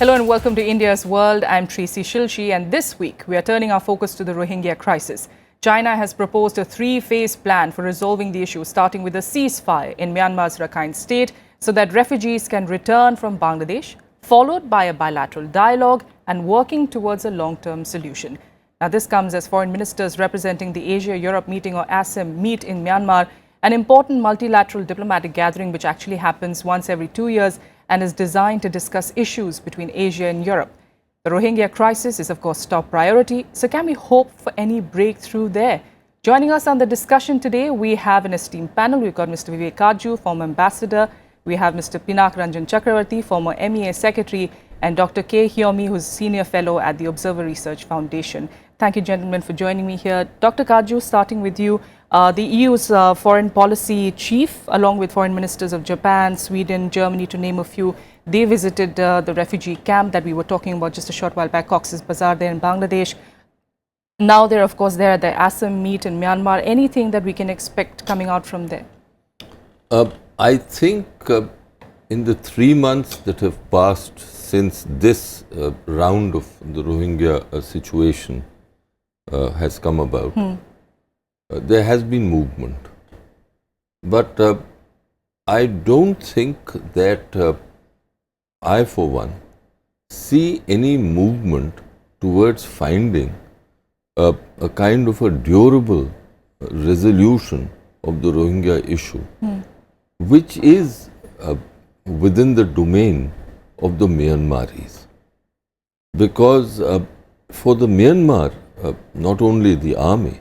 Hello and welcome to India's World. I'm Tracy Shilshi, and this week we are turning our focus to the Rohingya crisis. China has proposed a three-phase plan for resolving the issue, starting with a ceasefire in Myanmar's Rakhine state so that refugees can return from Bangladesh, followed by a bilateral dialogue and working towards a long-term solution. Now, this comes as foreign ministers representing the Asia-Europe meeting or ASEM meet in Myanmar, an important multilateral diplomatic gathering which actually happens once every 2 years and is designed to discuss issues between Asia and Europe. The Rohingya crisis is, of course, top priority. So can we hope for any breakthrough there? Joining us on the discussion today, we have an esteemed panel. We've got Mr. Vivek Katju, former ambassador. We have Mr. Pinak Ranjan Chakravarty, former MEA secretary, and Dr. Yhome, who's senior fellow at the Observer Research Foundation. Thank you, gentlemen, for joining me here. Dr. Katju, starting with you. The EU's foreign policy chief, along with foreign ministers of Japan, Sweden, Germany, to name a few, they visited the refugee camp that we were talking about just a short while back, Cox's Bazar there in Bangladesh. Now they're, of course, there at the ASEM meet in Myanmar. Anything that we can expect coming out from there? I think in the 3 months that have passed since this round of the Rohingya situation has come about, there has been movement. But I don't think that I, for one, see any movement towards finding a kind of a durable resolution of the Rohingya issue, which is within the domain of the Myanmaris. Because for the Myanmar, not only the army,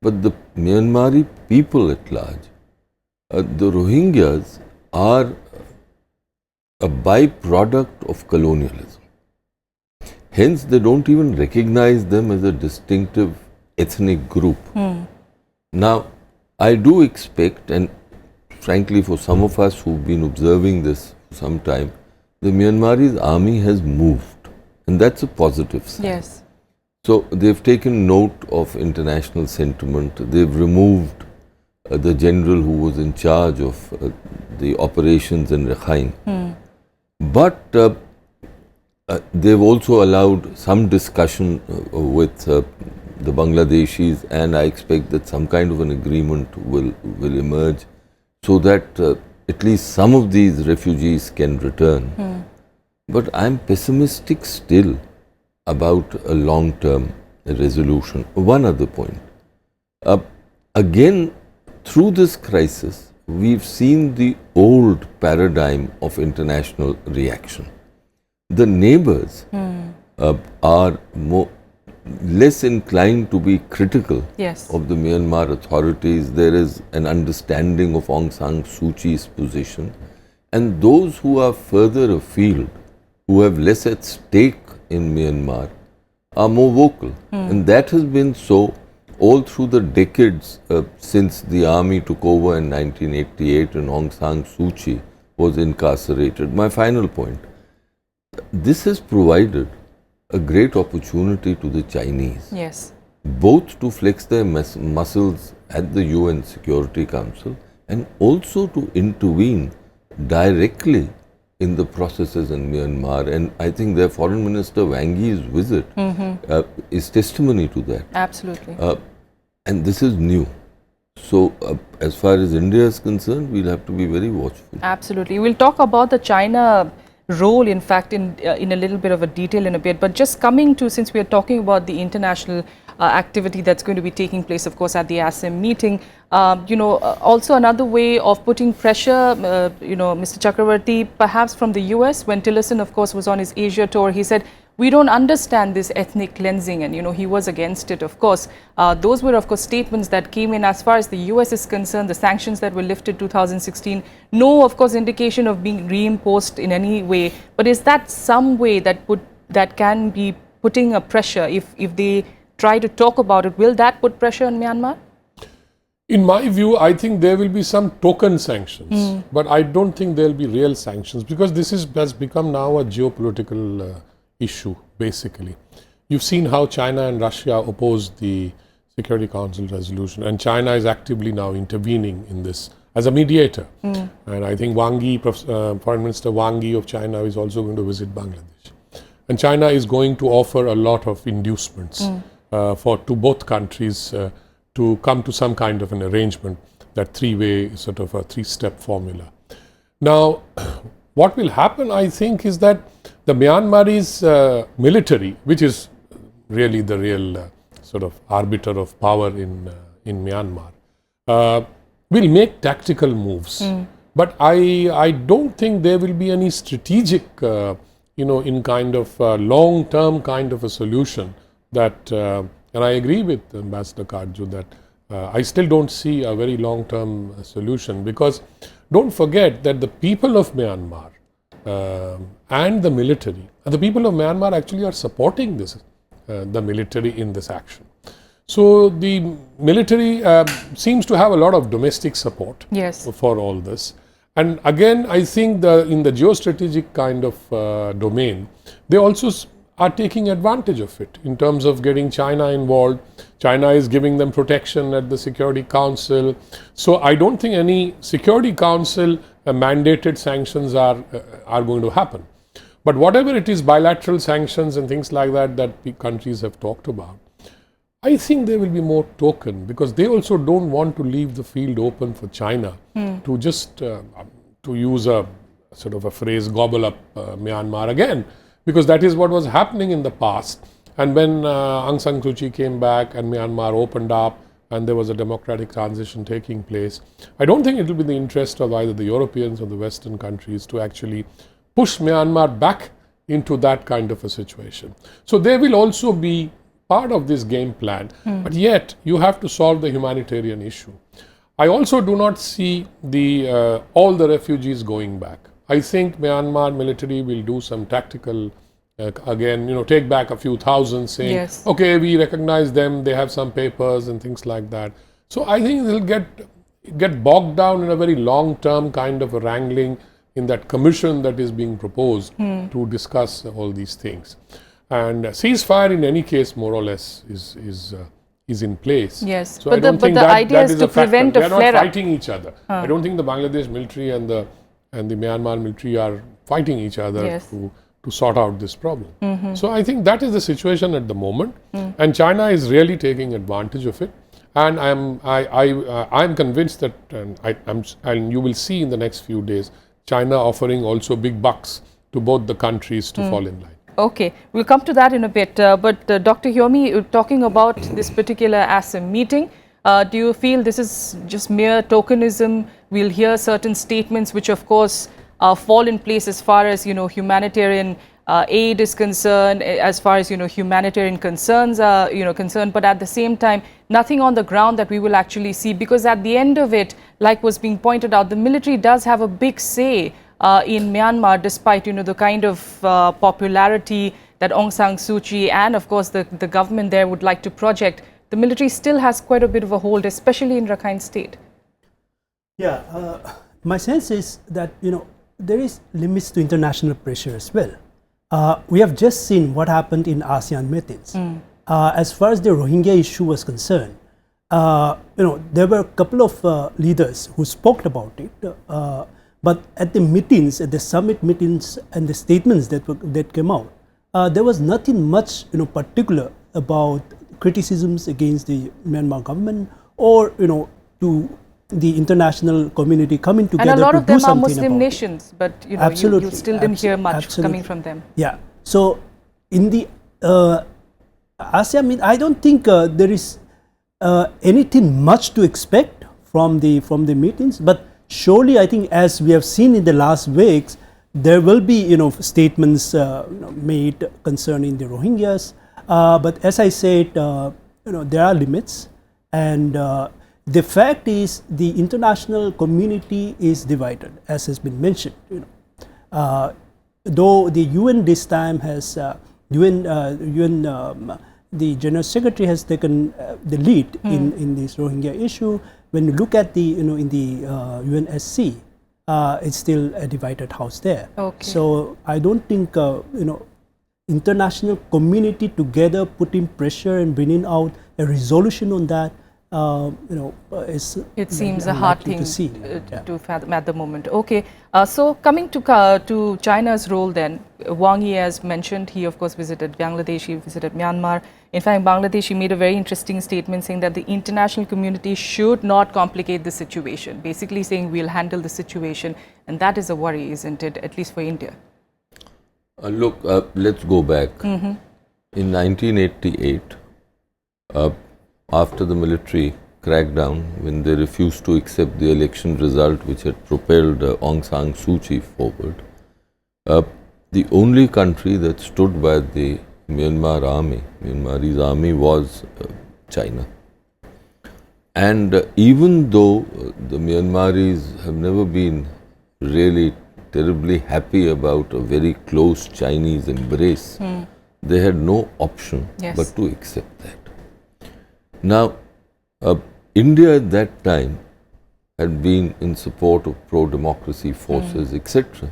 but the Myanmari people at large, the Rohingyas are a byproduct of colonialism. Hence, they don't even recognize them as a distinctive ethnic group. Now, I do expect, and frankly for some of us who've been observing this for some time, the Myanmarese army has moved, and that's a positive sign. Yes. So they've taken note of international sentiment. They've removed the general who was in charge of the operations in Rakhine. But they've also allowed some discussion with the Bangladeshis, and I expect that some kind of an agreement will emerge so that at least some of these refugees can return. But I'm pessimistic still about a long-term resolution. One other point. Again, through this crisis, we've seen the old paradigm of international reaction. The neighbors are less inclined to be critical of the Myanmar authorities. There is an understanding of Aung San Suu Kyi's position. And those who are further afield, who have less at stake in Myanmar, are more vocal. And that has been so all through the decades since the army took over in 1988 and Aung San Suu Kyi was incarcerated. My final point, this has provided a great opportunity to the Chinese, both to flex their muscles at the UN Security Council and also to intervene directly in the processes in Myanmar. And I think their Foreign Minister Wang Yi's visit is testimony to that. Absolutely. And this is new. So as far as India is concerned, we'll have to be very watchful. Absolutely. We'll talk about the China role, in fact, in a little bit of a detail in a bit. But just coming to, since we are talking about the international activity that's going to be taking place, of course, at the ASEM meeting, also another way of putting pressure, Mr. Chakravarty, perhaps from the US, when Tillerson, of course, was on his Asia tour, he said, we don't understand this ethnic cleansing, and, he was against it, of course. Those were, of course, statements that came in as far as the US is concerned, the sanctions that were lifted 2016. No, of course, indication of being reimposed in any way. But is that some way that can be putting a pressure if they try to talk about it? Will that put pressure on Myanmar? In my view, I think there will be some token sanctions, but I don't think there will be real sanctions, because this has become now a geopolitical issue, basically. You've seen how China and Russia opposed the Security Council resolution, and China is actively now intervening in this as a mediator. And I think Wang Yi, Foreign Minister Wang Yi of China is also going to visit Bangladesh. and China is going to offer a lot of inducements to both countries to come to some kind of an arrangement, that three-way sort of a three-step formula. Now, what will happen, I think, is that the Myanmarese military, which is really the real sort of arbiter of power in Myanmar, will make tactical moves. But I don't think there will be any strategic, in kind of long-term kind of a solution that, and I agree with Ambassador Katju that I still don't see a very long-term solution, because don't forget that the people of Myanmar and the military, the people of Myanmar actually are supporting this, the military in this action. So the military seems to have a lot of domestic support for all this. And again, I think in the geostrategic kind of domain, they also are taking advantage of it in terms of getting China involved. China is giving them protection at the Security Council. So I don't think any Security Council mandated sanctions are going to happen. But whatever it is, bilateral sanctions and things like that countries have talked about, I think there will be more token, because they also don't want to leave the field open for China to just, to use a sort of a phrase, gobble up Myanmar again, because that is what was happening in the past. And when Aung San Suu Kyi came back and Myanmar opened up and there was a democratic transition taking place, I don't think it will be the interest of either the Europeans or the Western countries to actually push Myanmar back into that kind of a situation. So they will also be part of this game plan, but yet you have to solve the humanitarian issue. I also do not see all the refugees going back. I think Myanmar military will do some tactical, again, take back a few thousand, saying, okay, we recognize them, they have some papers and things like that. So I think they'll get bogged down in a very long-term kind of a wrangling in that commission that is being proposed to discuss all these things. And ceasefire in any case, more or less, is in place. Yes, so but the idea is to prevent a flare-up. They are not fighting each other. I don't think the Bangladesh military and the Myanmar military are fighting each other to sort out this problem. So I think that is the situation at the moment, and China is really taking advantage of it. And I'm convinced that, and you will see in the next few days, China offering also big bucks to both the countries to fall in line. Okay, we'll come to that in a bit. But Dr. Yhome, talking about this particular ASEM meeting, do you feel this is just mere tokenism? We'll hear certain statements which, of course, fall in place as far as, humanitarian aid is concerned, as far as, humanitarian concerns are, concerned. But at the same time, nothing on the ground that we will actually see, because at the end of it, like was being pointed out, the military does have a big say in Myanmar, despite, the kind of popularity that Aung San Suu Kyi and, of course, the government there would like to project. The military still has quite a bit of a hold, especially in Rakhine State. Yeah, my sense is that, there is limits to international pressure as well. We have just seen what happened in ASEAN meetings. As far as the Rohingya issue was concerned, there were a couple of leaders who spoke about it. But at the meetings, at the summit meetings and the statements that came out, there was nothing much particular about criticisms against the Myanmar government or to the international community coming together. And a lot of them are Muslim about nations, but you still didn't hear much coming from them. Yeah. So in the ASEAN, I don't think there is anything much to expect from the meetings, but surely, I think, as we have seen in the last weeks, there will be, statements made concerning the Rohingyas. But as I said, there are limits, and the fact is, the international community is divided, as has been mentioned. Though the UN this time has the General Secretary has taken the lead in this Rohingya issue. When you look at the in the UNSC, it's still a divided house there. Okay. So I don't think international community together putting pressure and bringing out a resolution on that is it seems a unlikely hard thing to see. to fathom at the moment. Okay, so coming to China's role then, Wang Yi has mentioned, he of course visited Bangladesh, he visited Myanmar. In fact, in Bangladesh, he made a very interesting statement saying that the international community should not complicate the situation, basically saying we'll handle the situation, and that is a worry, isn't it, at least for India? Look, let's go back. In 1988, after the military crackdown, when they refused to accept the election result which had propelled Aung San Suu Kyi forward, the only country that stood by the Myanmarese army was China. And even though the Myanmaris have never been really terribly happy about a very close Chinese embrace, they had no option but to accept that. Now, India at that time had been in support of pro-democracy forces, etc.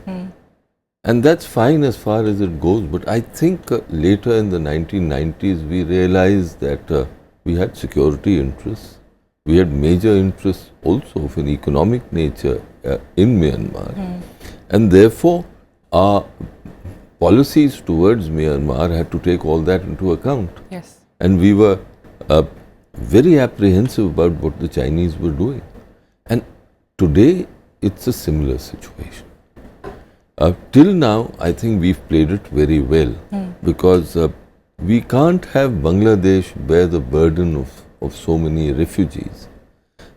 And that's fine as far as it goes, but I think later in the 1990s we realized that we had security interests, we had major interests also of an economic nature in Myanmar, and therefore our policies towards Myanmar had to take all that into account. Yes. And we were very apprehensive about what the Chinese were doing. And today it's a similar situation. Till now, I think we've played it very well because we can't have Bangladesh bear the burden of so many refugees.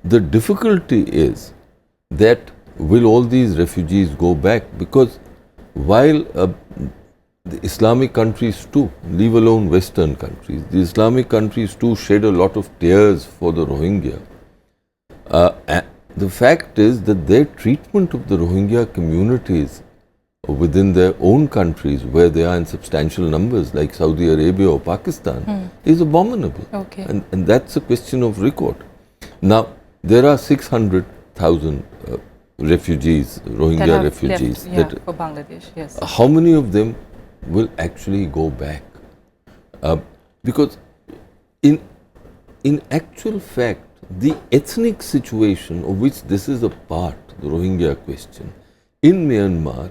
The difficulty is that will all these refugees go back? Because while the Islamic countries too, leave alone Western countries, the Islamic countries too shed a lot of tears for the Rohingya. The fact is that their treatment of the Rohingya communities within their own countries, where they are in substantial numbers, like Saudi Arabia or Pakistan, is abominable. Okay. And that's a question of record. Now, there are 600,000 refugees, Rohingya refugees. Left, for Bangladesh, yes. How many of them will actually go back? Because in actual fact, the ethnic situation of which this is a part, the Rohingya question, in Myanmar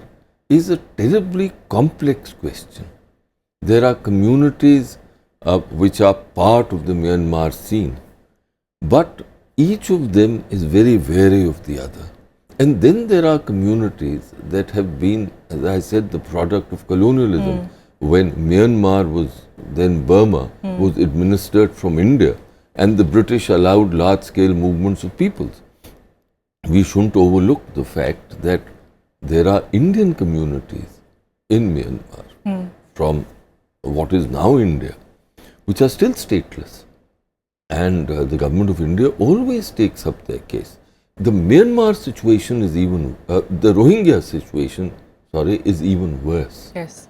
is a terribly complex question. There are communities which are part of the Myanmar scene, but each of them is very wary of the other. And then there are communities that have been, as I said, the product of colonialism. When Myanmar was, then Burma, was administered from India, and the British allowed large-scale movements of peoples. We shouldn't overlook the fact that there are Indian communities in Myanmar from what is now India, which are still stateless. And the government of India always takes up their case. The Myanmar situation is even, the Rohingya situation, is even worse. Yes.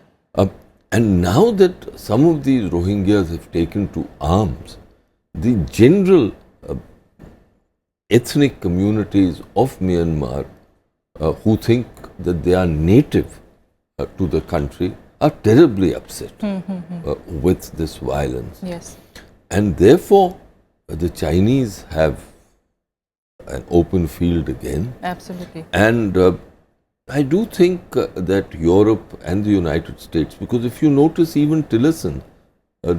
And now that some of these Rohingyas have taken to arms, the general ethnic communities of Myanmar who think that they are native to the country are terribly upset with this violence. Yes. And therefore, the Chinese have an open field again. Absolutely. And I do think that Europe and the United States, because if you notice, even Tillerson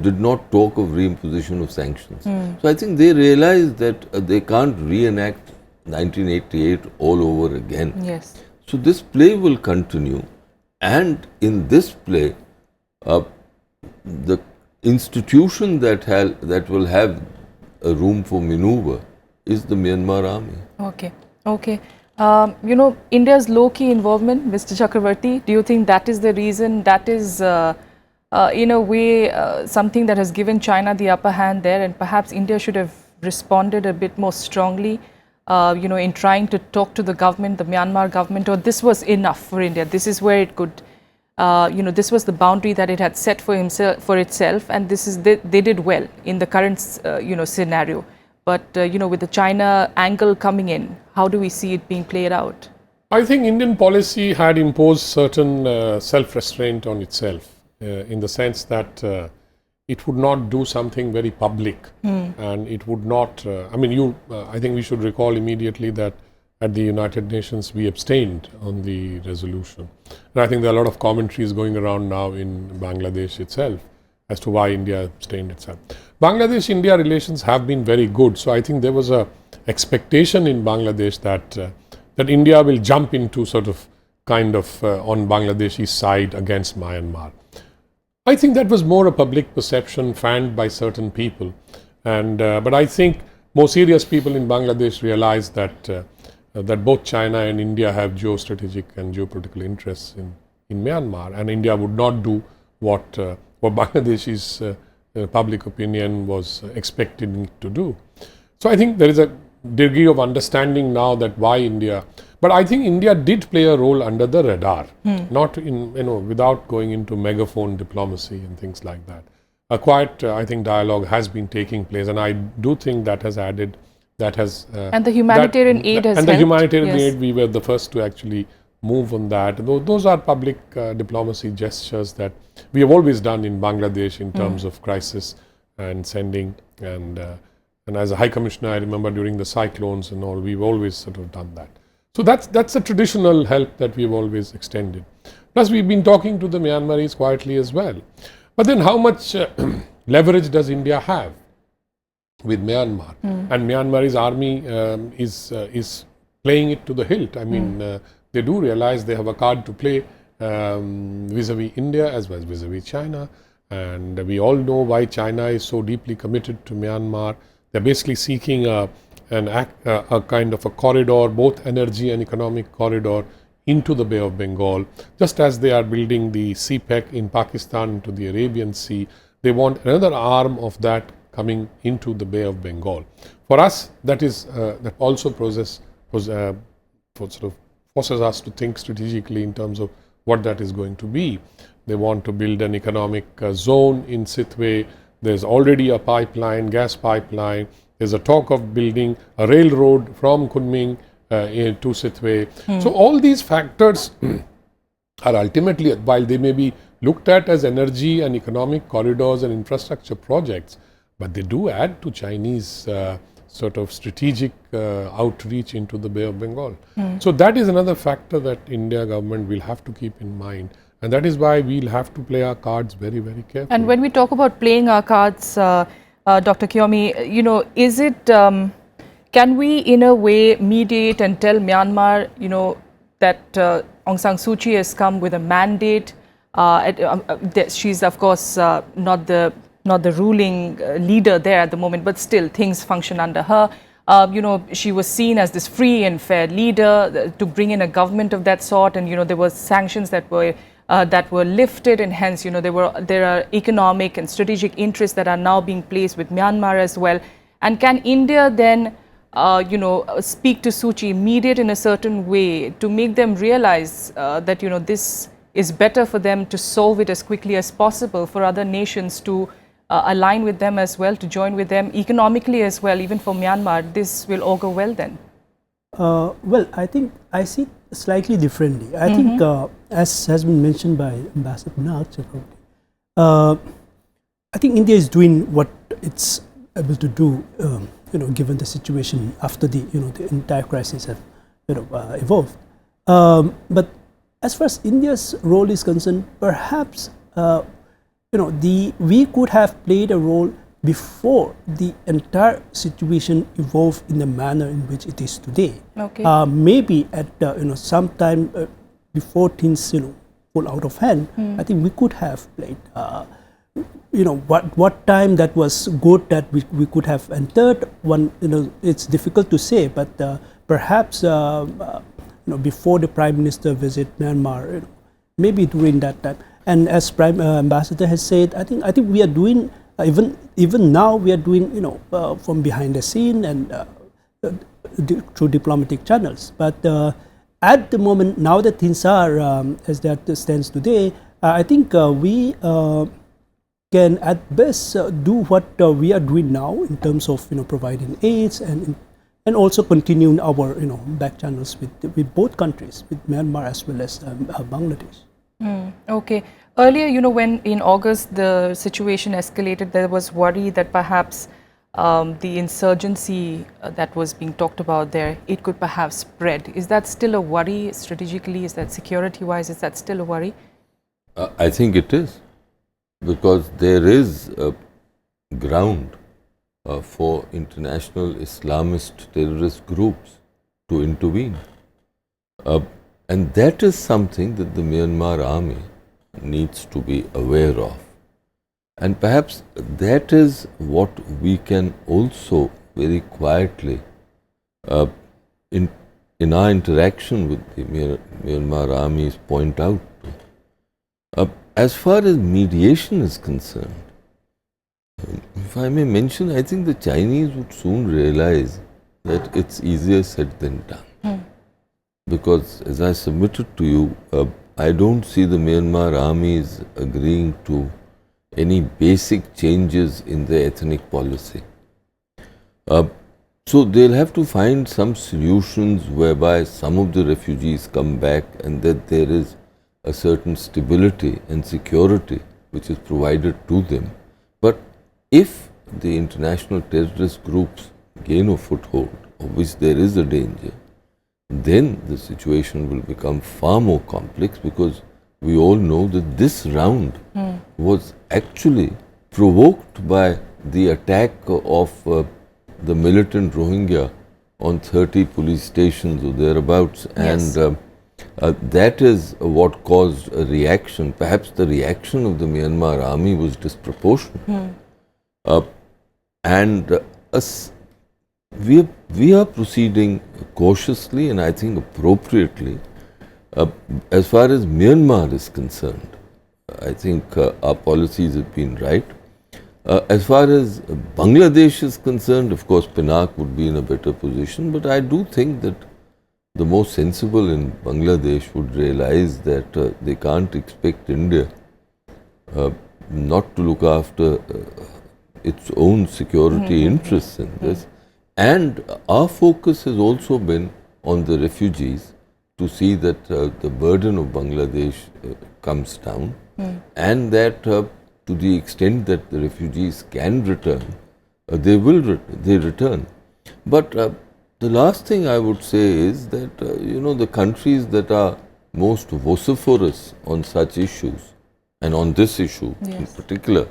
did not talk of reimposition of sanctions. So I think they realized that they can't reenact 1988 all over again. Yes. So this play will continue, and in this play, the institution that will have a room for maneuver is the Myanmar army. Okay. Okay. India's low-key involvement, Mr. Chakravarty, do you think that is the reason, that is in a way something that has given China the upper hand there, and perhaps India should have responded a bit more strongly, in trying to talk to the government, the Myanmar government, or this was enough for India? This is where it could, this was the boundary that it had set for itself, and this is they did well in the current, scenario. But, with the China angle coming in, how do we see it being played out? I think Indian policy had imposed certain self-restraint on itself in the sense that it would not do something very public, and it would not. I mean, I think we should recall immediately that at the United Nations we abstained on the resolution, and I think there are a lot of commentaries going around now in Bangladesh itself as to why India abstained itself. Bangladesh-India relations have been very good, so I think there was a expectation in Bangladesh that that India will jump into sort of kind of on Bangladeshi side against Myanmar. I think that was more a public perception fanned by certain people, and but I think more serious people in Bangladesh realize that that both China and India have geostrategic and geopolitical interests in Myanmar, and India would not do what Bangladesh's public opinion was expecting it to do. So I think there is a degree of understanding now that why India, but I think India did play a role under the radar, not in, without going into megaphone diplomacy and things like that. A quiet, I think, dialogue has been taking place, and I do think that has added, that has... and the humanitarian aid has and helped. the humanitarian aid, we were the first to actually move on that. Those are public diplomacy gestures that we have always done in Bangladesh in terms of crisis and sending, and as a High Commissioner, I remember during the cyclones and all, we've always sort of done that. So that's a traditional help that we've always extended. Plus, we've been talking to the Myanmaris quietly as well. But then how much leverage does India have with Myanmar? And Myanmar's army is playing it to the hilt. I mean, they do realize they have a card to play vis-a-vis India as well as vis-a-vis China. And we all know why China is so deeply committed to Myanmar. They're basically seeking a kind of a corridor, both energy and economic corridor, into the Bay of Bengal. Just as they are building the CPEC in Pakistan into the Arabian Sea, they want another arm of that coming into the Bay of Bengal. For us, that is that also sort of forces us to think strategically in terms of what that is going to be. They want to build an economic zone in Sitwe. There's already a pipeline, gas pipeline. There's a talk of building a railroad from Kunming to Sitwe. So all these factors are ultimately, while they may be looked at as energy and economic corridors and infrastructure projects, but they do add to Chinese sort of strategic outreach into the Bay of Bengal. So that is another factor that India government will have to keep in mind. And that is why we'll have to play our cards very, very carefully. And when we talk about playing our cards, Dr. Yhome, is it, can we in a way mediate and tell Myanmar, that Aung San Suu Kyi has come with a mandate? She's of course not the ruling leader there at the moment, but still things function under her. She was seen as this free and fair leader to bring in a government of that sort, and there were sanctions that were lifted, and hence there are economic and strategic interests that are now being placed with Myanmar as well. And can India then speak to Suu Kyi, mediate in a certain way to make them realize that this is better for them, to solve it as quickly as possible, for other nations to align with them as well, to join with them economically as well, even for Myanmar? This will augur well then. Well, I think I see it slightly differently. I think, as has been mentioned by Ambassador Pinak, I think India is doing what it's able to do, given the situation after the entire crisis have evolved. But as far as India's role is concerned, perhaps we could have played a role before the entire situation evolved in the manner in which it is today. Okay. Maybe at some time before things fall out of hand, I think we could have played. What time that was good that we could have entered. It's difficult to say, but perhaps before the Prime Minister visit Myanmar, maybe during that time. And as Prime Ambassador has said, I think we are doing even now we are doing from behind the scene and through diplomatic channels. But at the moment, now that things are as that stands today, I think we can at best do what we are doing now in terms of providing aids and also continuing our back channels with both countries, with Myanmar as well as Bangladesh. Okay. Earlier, you know, when in August the situation escalated, there was worry that perhaps the insurgency that was being talked about there, it could perhaps spread. Is that still a worry strategically? Is that security-wise? Is that still a worry? I think it is, because there is ground for international Islamist terrorist groups to intervene. And that is something that the Myanmar army needs to be aware of. And perhaps that is what we can also very quietly, in our interaction with the Myanmar armies, point out. As far as mediation is concerned, if I may mention, I think the Chinese would soon realize that it's easier said than done. Because as I submitted to you, I don't see the Myanmar armies agreeing to any basic changes in their ethnic policy. So they'll have to find some solutions whereby some of the refugees come back and that there is a certain stability and security which is provided to them. But if the international terrorist groups gain a foothold, of which there is a danger, then the situation will become far more complex, because we all know that this round was actually provoked by the attack of the militant Rohingya on 30 police stations or thereabouts. Yes. And that is what caused a reaction. Perhaps the reaction of the Myanmar army was disproportionate. We are proceeding cautiously and I think appropriately. As far as Myanmar is concerned, I think our policies have been right. As far as Bangladesh is concerned, of course, Pinak would be in a better position, but I do think that the most sensible in Bangladesh would realize that they can't expect India not to look after its own security interests in this. And our focus has also been on the refugees, to see that the burden of Bangladesh comes down, and that to the extent that the refugees can return, they return. But the last thing I would say is that the countries that are most vociferous on such issues, and on this issue in particular,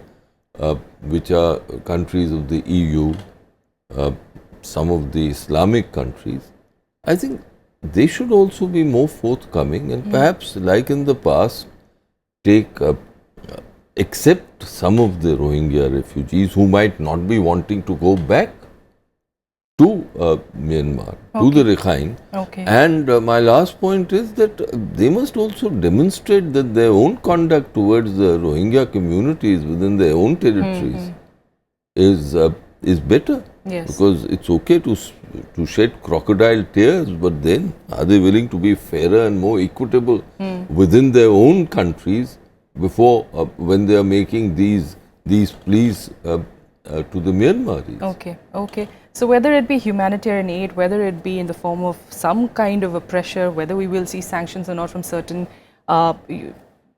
which are countries of the EU, some of the Islamic countries, I think they should also be more forthcoming and perhaps, like in the past, accept some of the Rohingya refugees who might not be wanting to go back to Myanmar, to the Rakhine. And my last point is that they must also demonstrate that their own conduct towards the Rohingya communities within their own territories is better. Yes. Because it's okay to shed crocodile tears, but then are they willing to be fairer and more equitable within their own countries before when they are making these pleas to the Myanmaris? Okay. So whether it be humanitarian aid, whether it be in the form of some kind of a pressure, whether we will see sanctions or not from certain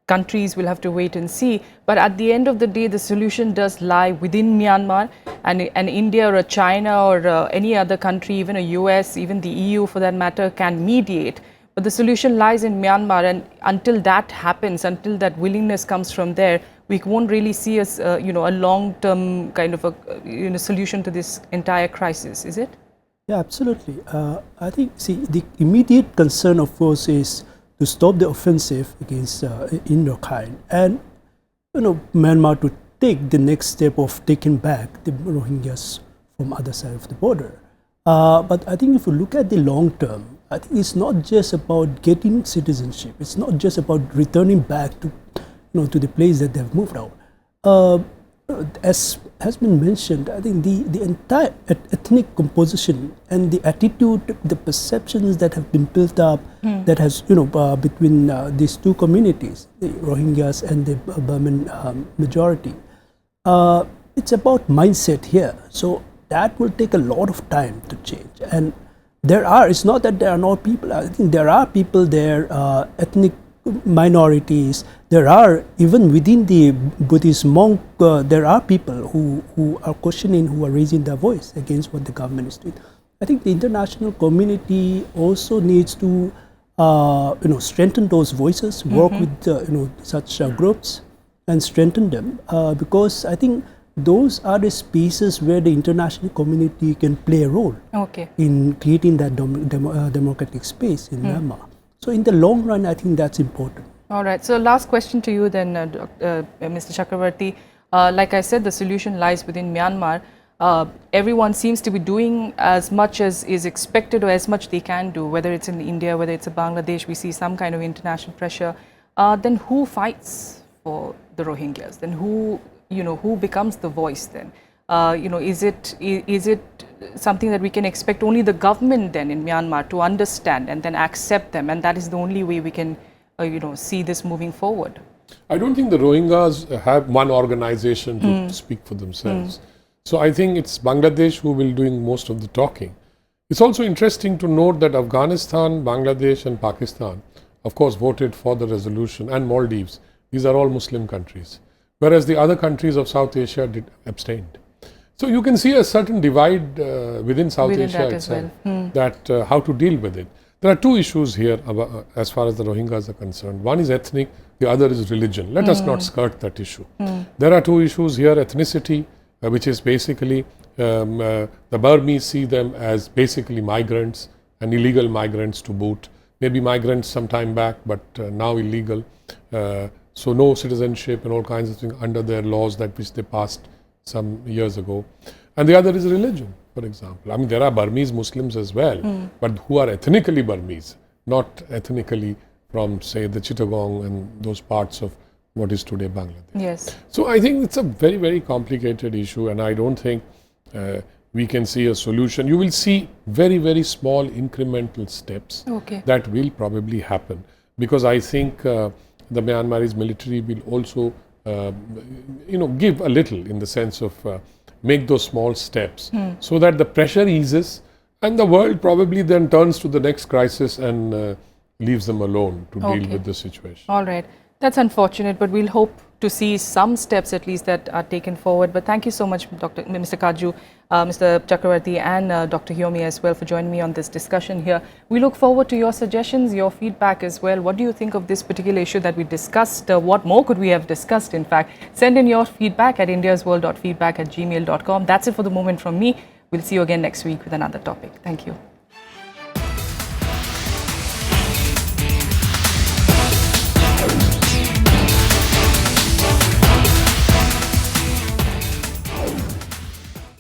countries, we'll have to wait and see. But at the end of the day, the solution does lie within Myanmar, and India or China or any other country, even a US, even the EU for that matter, can mediate. But the solution lies in Myanmar, and until that happens, until that willingness comes from there, we won't really see a long-term kind of a solution to this entire crisis, is it? Yeah, absolutely. I think, the immediate concern, of course, is to stop the offensive against in Rakhine, and Myanmar to take the next step of taking back the Rohingyas from other side of the border. But I think if you look at the long term, I think it's not just about getting citizenship. It's not just about returning back to the place that they've moved out. As has been mentioned, I think the entire ethnic composition and the attitude, the perceptions that have been built up, that has between these two communities, the Rohingyas and the Burman majority, it's about mindset here. So that will take a lot of time to change. And it's not that there are no people. I think there are people there, ethnic minorities. There are, even within the Buddhist monk, there are people who are questioning, who are raising their voice against what the government is doing. I think the international community also needs to strengthen those voices, work with such groups and strengthen them, because I think those are the spaces where the international community can play a role in creating that democratic space in Myanmar. So in the long run, I think that's important. All right. So last question to you then, Mr. Chakravarty. Like I said, the solution lies within Myanmar. Everyone seems to be doing as much as is expected or as much they can do, whether it's in India, whether it's in Bangladesh, we see some kind of international pressure. Then who fights for the Rohingyas? Then who becomes the voice then? Is it something that we can expect only the government then in Myanmar to understand and then accept them, and that is the only way we can see this moving forward? I don't think the Rohingyas have one organization to speak for themselves. So I think it's Bangladesh who will doing most of the talking. It's also interesting to note that Afghanistan, Bangladesh and Pakistan, of course, voted for the resolution, and Maldives. These are all Muslim countries, whereas the other countries of South Asia abstained. So you can see a certain divide within South Asia itself, that how to deal with it. There are two issues here as far as the Rohingyas are concerned. One is ethnic, the other is religion. Let us not skirt that issue. There are two issues here: ethnicity, which is basically the Burmese see them as basically migrants and illegal migrants to boot. Maybe migrants some time back, but now illegal. So no citizenship and all kinds of things under their laws which they passed some years ago. And the other is religion, for example. I mean, there are Burmese Muslims as well, but who are ethnically Burmese, not ethnically from, say, the Chittagong and those parts of what is today Bangladesh. Yes. So I think it's a very, very complicated issue, and I don't think we can see a solution. You will see very, very small incremental steps that will probably happen, because I think the Myanmarese military will also give a little, in the sense of make those small steps so that the pressure eases, and the world probably then turns to the next crisis and leaves them alone to deal with the situation. All right. That's unfortunate, but we'll hope to see some steps at least that are taken forward. But thank you so much, Mr. Katju, Mr. Chakravarty and Dr. Yhome as well for joining me on this discussion here. We look forward to your suggestions, your feedback as well. What do you think of this particular issue that we discussed? What more could we have discussed, in fact? Send in your feedback at indiasworld.feedback@gmail.com. That's it for the moment from me. We'll see you again next week with another topic. Thank you.